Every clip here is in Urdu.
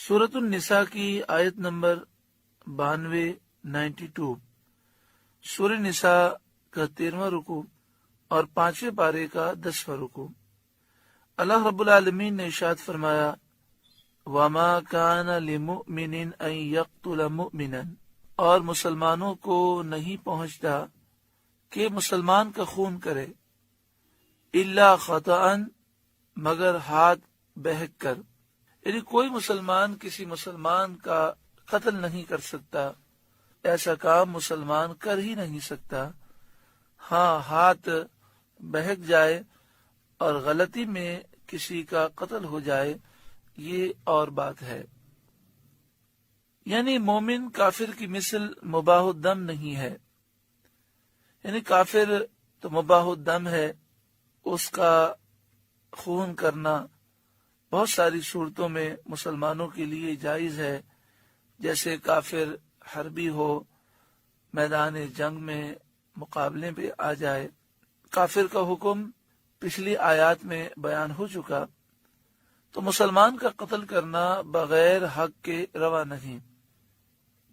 سورۃ النساء کی آیت نمبر 92 سورہ نساء کا 13واں رکوع اور 5ویں پارے کا 10واں رکوع۔ اللہ رب العالمین نے ارشاد فرمایا وَمَا كَانَ لِمُؤْمِنٍ أَن يَقْتُلَ مُؤْمِنًا، اور مسلمانوں کو نہیں پہنچتا کہ مسلمان کا خون کرے، إِلَّا خَطَأً، مگر ہاتھ بہک کر، یعنی کوئی مسلمان کسی مسلمان کا قتل نہیں کر سکتا، ایسا کام مسلمان کر ہی نہیں سکتا۔ ہاں، ہاتھ بہک جائے اور غلطی میں کسی کا قتل ہو جائے، یہ اور بات ہے۔ یعنی مومن کافر کی مثل مباح الدم نہیں ہے، یعنی کافر تو مباح الدم ہے، اس کا خون کرنا بہت ساری صورتوں میں مسلمانوں کے لیے جائز ہے، جیسے کافر حربی ہو، میدان جنگ میں مقابلے پہ آ جائے۔ کافر کا حکم پچھلی آیات میں بیان ہو چکا، تو مسلمان کا قتل کرنا بغیر حق کے روا نہیں۔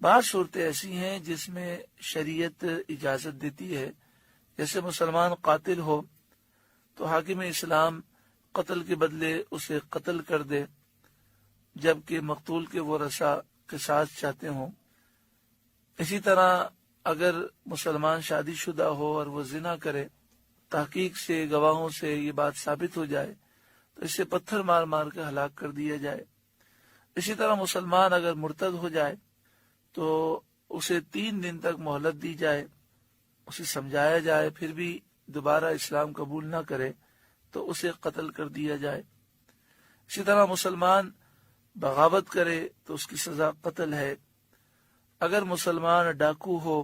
بعض صورتیں ایسی ہیں جس میں شریعت اجازت دیتی ہے، جیسے مسلمان قاتل ہو تو حاکم اسلام قتل کے بدلے اسے قتل کر دے، جبکہ مقتول کے ورثاء قصاص چاہتے ہوں۔ اسی طرح اگر مسلمان شادی شدہ ہو اور وہ زنا کرے، تحقیق سے گواہوں سے یہ بات ثابت ہو جائے تو اسے پتھر مار مار کے ہلاک کر دیا جائے۔ اسی طرح مسلمان اگر مرتد ہو جائے تو اسے 3 دن تک مہلت دی جائے، اسے سمجھایا جائے، پھر بھی دوبارہ اسلام قبول نہ کرے تو اسے قتل کر دیا جائے۔ اسی طرح مسلمان بغاوت کرے تو اس کی سزا قتل ہے۔ اگر مسلمان ڈاکو ہو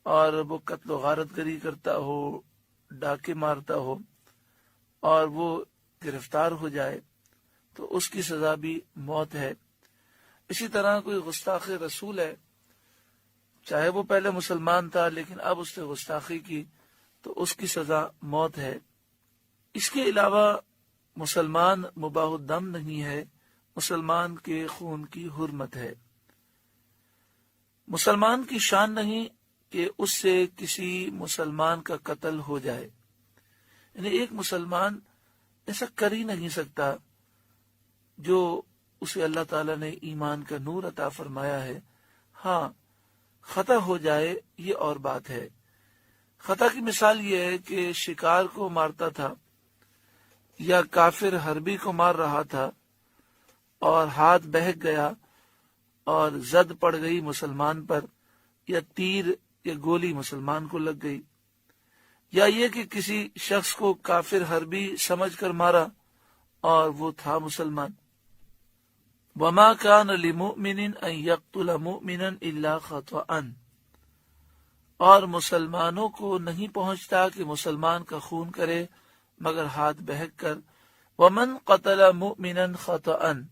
اور وہ قتل و غارت گری کرتا ہو، ڈاکے مارتا ہو اور وہ گرفتار ہو جائے تو اس کی سزا بھی موت ہے۔ اسی طرح کوئی گستاخ رسول ہے، چاہے وہ پہلے مسلمان تھا لیکن اب اس نے گستاخی کی تو اس کی سزا موت ہے۔ اس کے علاوہ مسلمان مباح الدم نہیں ہے، مسلمان کے خون کی حرمت ہے۔ مسلمان کی شان نہیں کہ اس سے کسی مسلمان کا قتل ہو جائے، یعنی ایک مسلمان ایسا کر ہی نہیں سکتا جو اسے اللہ تعالیٰ نے ایمان کا نور عطا فرمایا ہے۔ ہاں، خطا ہو جائے یہ اور بات ہے۔ خطا کی مثال یہ ہے کہ شکار کو مارتا تھا یا کافر حربی کو مار رہا تھا اور ہاتھ بہک گیا اور زد پڑ گئی مسلمان پر، یا تیر یا گولی مسلمان کو لگ گئی، یا یہ کہ کسی شخص کو کافر حربی سمجھ کر مارا اور وہ تھا مسلمان۔ وَمَا كَانَ لِمُؤْمِنٍ أَن يَقْتُلَ مُؤْمِنًا إِلَّا خَطَأً، اور مسلمانوں کو نہیں پہنچتا کہ مسلمان کا خون کرے مگر ہاتھ بہک کر۔ وَمَنْ قَتَلَ مُؤْمِنًا خَطَأً،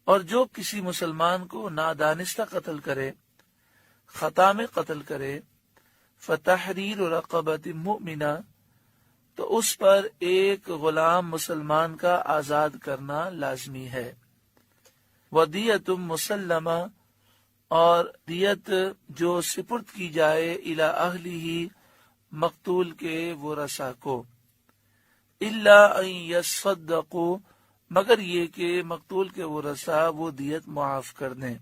اور جو کسی مسلمان کو نادانستہ قتل کرے، خطا میں قتل کرے، فَتَحْرِيرُ رَقَبَةٍ مُؤْمِنَةٍ، تو اس پر ایک غلام مسلمان کا آزاد کرنا لازمی ہے۔ وَدِيَةٌ مُسَلَّمَةٌ، اور دیت جو سپرد کی جائے الی اہلہ، مقتول کے ورثاء کو، الا ان یصدقوا، مگر یہ کہ مقتول کے ورثاء وہ دیت معاف کر دیں،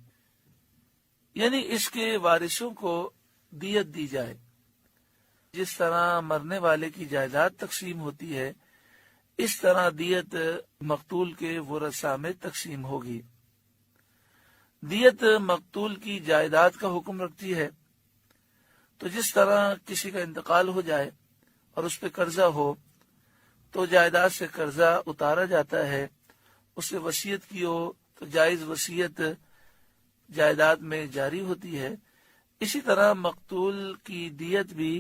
یعنی اس کے وارثوں کو دیت دی جائے۔ جس طرح مرنے والے کی جائیداد تقسیم ہوتی ہے، اس طرح دیت مقتول کے ورثاء میں تقسیم ہوگی۔ دیت مقتول کی جائیداد کا حکم رکھتی ہے، تو جس طرح کسی کا انتقال ہو جائے اور اس پہ قرضہ ہو تو جائیداد سے قرضہ اتارا جاتا ہے، اس سے وصیت کی ہو تو جائز وصیت جائیداد میں جاری ہوتی ہے۔ اسی طرح مقتول کی دیت بھی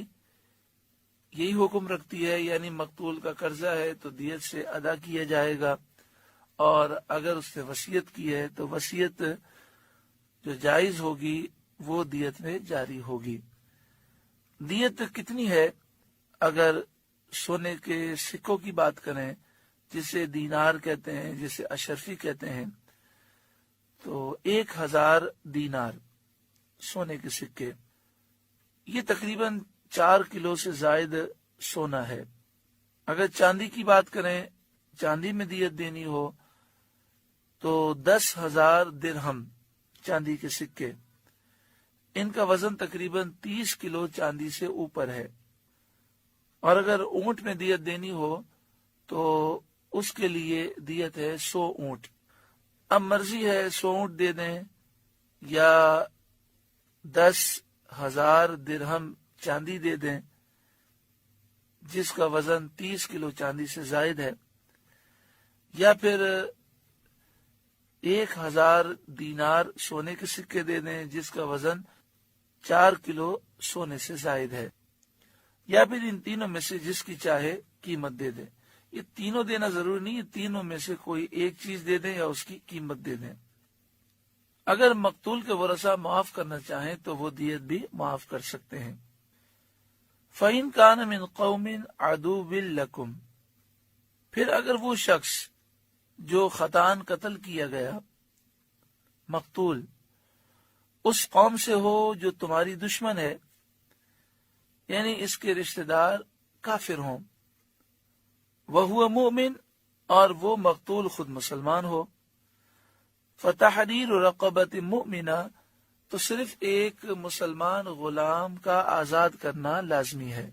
یہی حکم رکھتی ہے، یعنی مقتول کا قرضہ ہے تو دیت سے ادا کیا جائے گا، اور اگر اس نے وصیت کی ہے تو وصیت جو جائز ہوگی وہ دیت میں جاری ہوگی۔ دیت کتنی ہے؟ اگر سونے کے سکوں کی بات کریں، جسے دینار کہتے ہیں، جسے اشرفی کہتے ہیں، تو 1000 دینار سونے کے سکے، یہ تقریباً 4 کلو سے زائد سونا ہے۔ اگر چاندی کی بات کریں، چاندی میں دیت دینی ہو تو 10,000 درہم چاندی کے سکے، ان کا وزن تقریباً 30 کلو چاندی سے اوپر ہے۔ اور اگر اونٹ میں دیت دینی ہو تو اس کے لیے دیت ہے 100 اونٹ۔ اب مرضی ہے 100 اونٹ دے دیں یا 10,000 درہم چاندی دے دیں جس کا وزن 30 کلو چاندی سے زائد ہے، یا پھر 1000 دینار سونے کے سکے دے دیں جس کا وزن 4 کلو سونے سے زائد ہے، یا پھر ان تینوں میں سے جس کی چاہے قیمت دے دیں۔ یہ تینوں دینا ضروری نہیں، یہ تینوں میں سے کوئی ایک چیز دے دیں یا اس کی قیمت دے دیں۔ اگر مقتول کے ورثاء معاف کرنا چاہیں تو وہ دیت بھی معاف کر سکتے ہیں۔ فَإِن كَانَ مِن قَوْمٍ عَدُوٍّ لَكُمْ، پھر اگر وہ شخص جو خطاً قتل کیا گیا مقتول اس قوم سے ہو جو تمہاری دشمن ہے، یعنی اس کے رشتہ دار کافر ہوں، وَهُوَ مُؤْمِن، اور وہ مقتول خود مسلمان ہو، فَتَحْرِيرُ رَقَبَةٍ مُؤْمِنَةٍ، تو صرف ایک مسلمان غلام کا آزاد کرنا لازمی ہے۔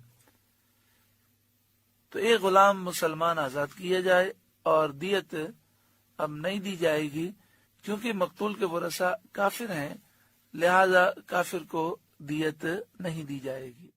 تو ایک غلام مسلمان آزاد کیا جائے اور دیت اب نہیں دی جائے گی، کیونکہ مقتول کے ورثاء کافر ہیں، لہذا کافر کو دیت نہیں دی جائے گی۔